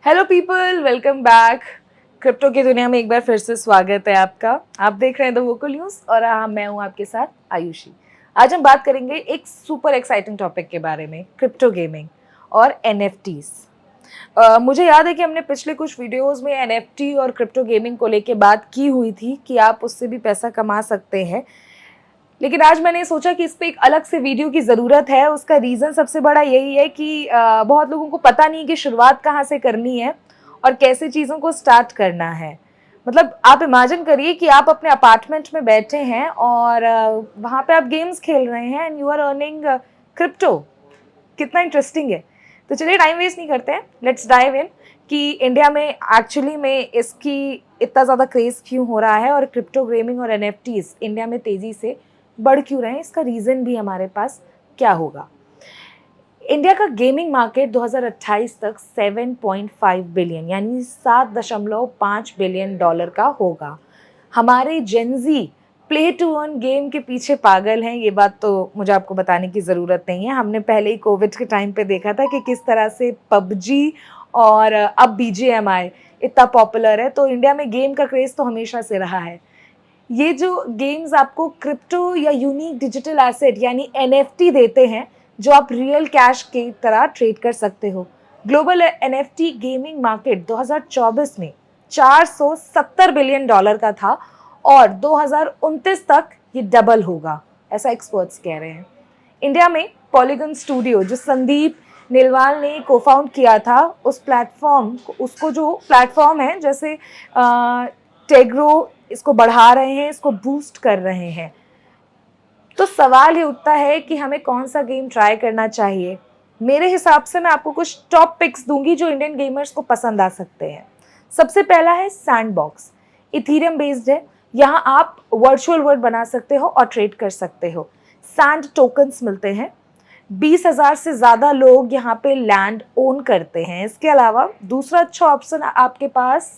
Hello people, welcome back. Crypto की दुनिया में एक बार फिर से स्वागत है आपका। आप देख रहे हैं द वोकल न्यूज़ और मैं हूं आपके साथ आयुषी। आज हम बात करेंगे एक सुपर एक्साइटिंग टॉपिक के बारे में, क्रिप्टो गेमिंग और एनएफटीज। मुझे याद है कि हमने पिछले कुछ वीडियोस में एनएफटी और क्रिप्टो गेमिंग को लेके बात की हुई थी कि आप उससे भी पैसा कमा सकते हैं, लेकिन आज मैंने सोचा कि इस पे एक अलग से वीडियो की ज़रूरत है। उसका रीज़न सबसे बड़ा यही है कि बहुत लोगों को पता नहीं कि शुरुआत कहाँ से करनी है और कैसे चीज़ों को स्टार्ट करना है। मतलब आप इमेजिन करिए कि आप अपने अपार्टमेंट में बैठे हैं और वहाँ पे आप गेम्स खेल रहे हैं and you are earning crypto. कितना इंटरेस्टिंग है। तो चलिए टाइम वेस्ट नहीं करते हैं, लेट्स डाइव इन कि इंडिया में एक्चुअली में इसकी इतना ज़्यादा क्रेज़ क्यों हो रहा है और क्रिप्टो गेमिंग और एनएफटीज इंडिया में तेज़ी से बढ़ क्यों रहे हैं, इसका रीज़न भी हमारे पास क्या होगा। इंडिया का गेमिंग मार्केट 2028 तक 7.5 बिलियन यानी 7.5 बिलियन डॉलर का होगा। हमारे Gen Z play to earn game के पीछे पागल हैं, ये बात तो मुझे आपको बताने की ज़रूरत नहीं है। हमने पहले ही कोविड के टाइम पे देखा था कि किस तरह से पबजी और अब बीजीएमआई इतना पॉपुलर है। तो इंडिया में गेम का क्रेज़ तो हमेशा से रहा है। ये जो गेम्स आपको क्रिप्टो या यूनिक डिजिटल एसेट यानी एनएफटी देते हैं, जो आप रियल कैश की तरह ट्रेड कर सकते हो। ग्लोबल एनएफटी गेमिंग मार्केट 2024 में 470 बिलियन डॉलर का था और 2029 तक ये डबल होगा, ऐसा एक्सपर्ट्स कह रहे हैं। इंडिया में पॉलीगन स्टूडियो जो संदीप नेलवाल ने को फाउंड किया था, उस प्लेटफॉर्म उसको जो प्लेटफॉर्म है जैसे टेग्रो इसको बढ़ा रहे हैं, इसको बूस्ट कर रहे हैं। तो सवाल ये उठता है कि हमें कौन सा गेम ट्राई करना चाहिए। मेरे हिसाब से मैं आपको कुछ टॉप पिक्स दूंगी जो इंडियन गेमर्स को पसंद आ सकते हैं। सबसे पहला है सैंडबॉक्स। इथीरियम बेस्ड है, यहाँ आप वर्चुअल वर्ल्ड बना सकते हो और ट्रेड कर सकते हो। सैंड टोकन्स मिलते हैं, 20,000 से ज़्यादा लोग यहाँ पे लैंड ओन करते हैं। इसके अलावा दूसरा अच्छा ऑप्शन आपके पास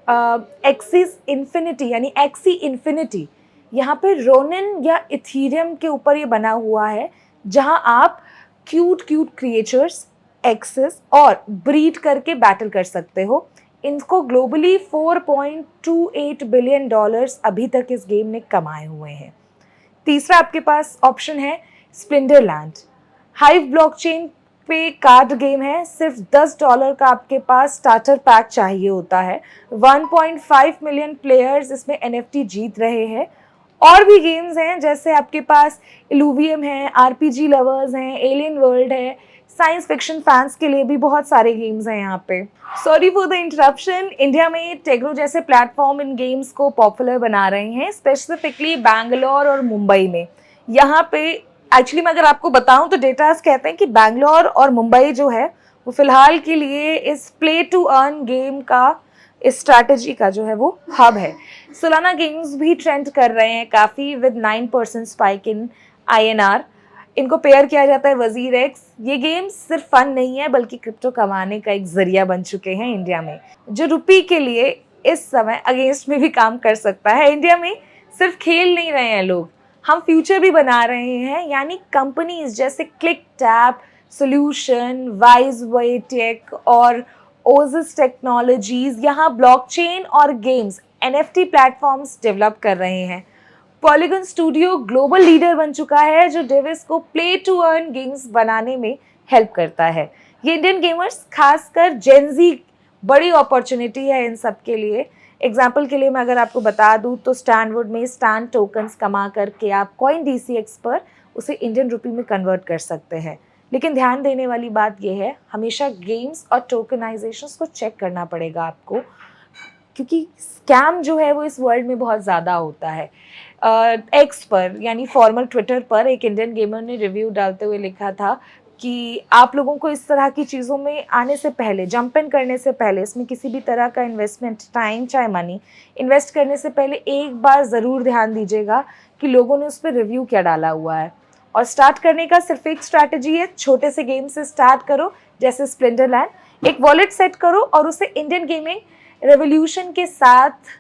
एक्सिस इन्फिनिटी यानी एक्सी इन्फिनिटी। यहाँ पे रोनिन या इथीरियम के ऊपर ये बना हुआ है, जहाँ आप क्यूट क्रिएचर्स एक्सेस और ब्रीड करके बैटल कर सकते हो। इनको ग्लोबली 4.28 बिलियन डॉलर्स अभी तक इस गेम ने कमाए हुए हैं। तीसरा आपके पास ऑप्शन है स्प्लिंटरलैंड। हाइव ब्लॉकचेन पे कार्ड गेम है, सिर्फ $10 का आपके पास स्टार्टर पैक चाहिए होता है। 1.5 मिलियन प्लेयर्स इसमें एनएफटी जीत रहे हैं। और भी गेम्स हैं जैसे आपके पास इलूवियम है, आरपीजी लवर्स हैं, एलियन वर्ल्ड है। साइंस फिक्शन फैंस के लिए भी बहुत सारे गेम्स हैं यहाँ पे। Sorry for the interruption. India में टेग्रो जैसे प्लेटफॉर्म इन गेम्स को पॉपुलर बना रहे हैं, स्पेसिफिकली बैंगलोर और मुंबई में। यहाँ पे एक्चुअली मैं अगर आपको बताऊं तो डेटास कहते हैं कि बैंगलोर और मुंबई जो है वो फिलहाल के लिए इस प्ले टू अर्न गेम का, इस स्ट्रैटेजी का जो है वो हब है। सोलाना गेम्स भी ट्रेंड कर रहे हैं काफ़ी विद 9% स्पाइक इन आईएनआर। इनको पेयर किया जाता है वजीर एक्स। ये गेम्स सिर्फ फन नहीं है बल्कि क्रिप्टो कमाने का एक जरिया बन चुके हैं इंडिया में, जो रुपी के लिए इस समय अगेंस्ट में भी काम कर सकता है। इंडिया में सिर्फ खेल नहीं रहे हैं लोग, हम फ्यूचर भी बना रहे हैं। यानी कंपनीज जैसे क्लिक टैप सोल्यूशन, वाइज वे टेक और ओजिस टेक्नोलॉजीज यहाँ ब्लॉकचेन और गेम्स एनएफटी प्लेटफॉर्म्स डेवलप कर रहे हैं। पॉलीगन स्टूडियो ग्लोबल लीडर बन चुका है जो डेविस को प्ले टू अर्न गेम्स बनाने में हेल्प करता है। ये इंडियन गेमर्स खासकर जेनजी बड़ी अपॉर्चुनिटी है इन सब के लिए। एग्जाम्पल के लिए मैं अगर आपको बता दूं तो स्टैंडवुड में स्टैंड टोकन्स कमा करके आप कॉइन डीसीएक्स पर उसे इंडियन रुपी में कन्वर्ट कर सकते हैं। लेकिन ध्यान देने वाली बात यह है, हमेशा गेम्स और टोकनाइजेशंस को चेक करना पड़ेगा आपको, क्योंकि स्कैम जो है वो इस वर्ल्ड में बहुत ज़्यादा होता है। एक्स पर यानी फॉर्मल ट्विटर पर एक इंडियन गेमर ने रिव्यू डालते हुए लिखा था कि आप लोगों को इस तरह की चीज़ों में आने से पहले, जंप इन करने से पहले, इसमें किसी भी तरह का इन्वेस्टमेंट, टाइम चाहे मनी इन्वेस्ट करने से पहले एक बार ज़रूर ध्यान दीजिएगा कि लोगों ने उस पर रिव्यू क्या डाला हुआ है। और स्टार्ट करने का सिर्फ एक स्ट्रैटेजी है, छोटे से गेम से स्टार्ट करो जैसे स्प्लिंटरलैंड। एक वॉलेट सेट करो और उसे इंडियन गेमिंग रेवोल्यूशन के साथ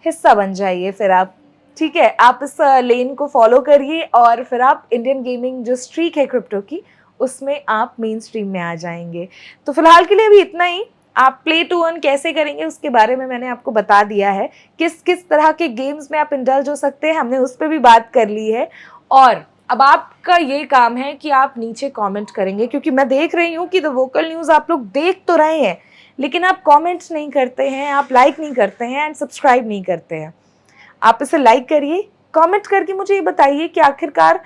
हिस्सा बन जाइए। फिर आप, ठीक है, आप इस लेन को फॉलो करिए और फिर आप इंडियन गेमिंग जो स्ट्रीक है क्रिप्टो की, उसमें आप मेन स्ट्रीम में आ जाएंगे। तो फिलहाल के लिए अभी इतना ही। आप प्ले टू अर्न कैसे करेंगे उसके बारे में मैंने आपको बता दिया है। किस किस तरह के गेम्स में आप इंडल्ज हो सकते हैं हमने उस पर भी बात कर ली है। और अब आपका ये काम है कि आप नीचे कमेंट करेंगे, क्योंकि मैं देख रही हूँ कि द वोकल न्यूज़ आप लोग देख तो रहे हैं लेकिन आप कमेंट्स नहीं करते हैं, आप लाइक नहीं करते हैं एंड सब्सक्राइब नहीं करते हैं। आप इसे लाइक करिए, कमेंट करके मुझे ये बताइए कि आखिरकार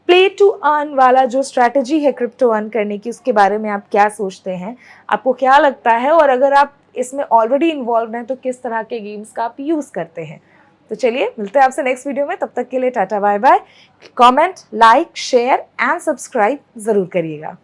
प्ले टू अर्न वाला जो स्ट्रैटेजी है क्रिप्टो अर्न करने की उसके बारे में आप क्या सोचते हैं, आपको क्या लगता है, और अगर आप इसमें ऑलरेडी इन्वॉल्व हैं तो किस तरह के गेम्स का आप यूज़ करते हैं। तो चलिए मिलते हैं आपसे नेक्स्ट वीडियो में, तब तक के लिए tata bye bye. Comment, like, share and subscribe ज़रूर करिएगा।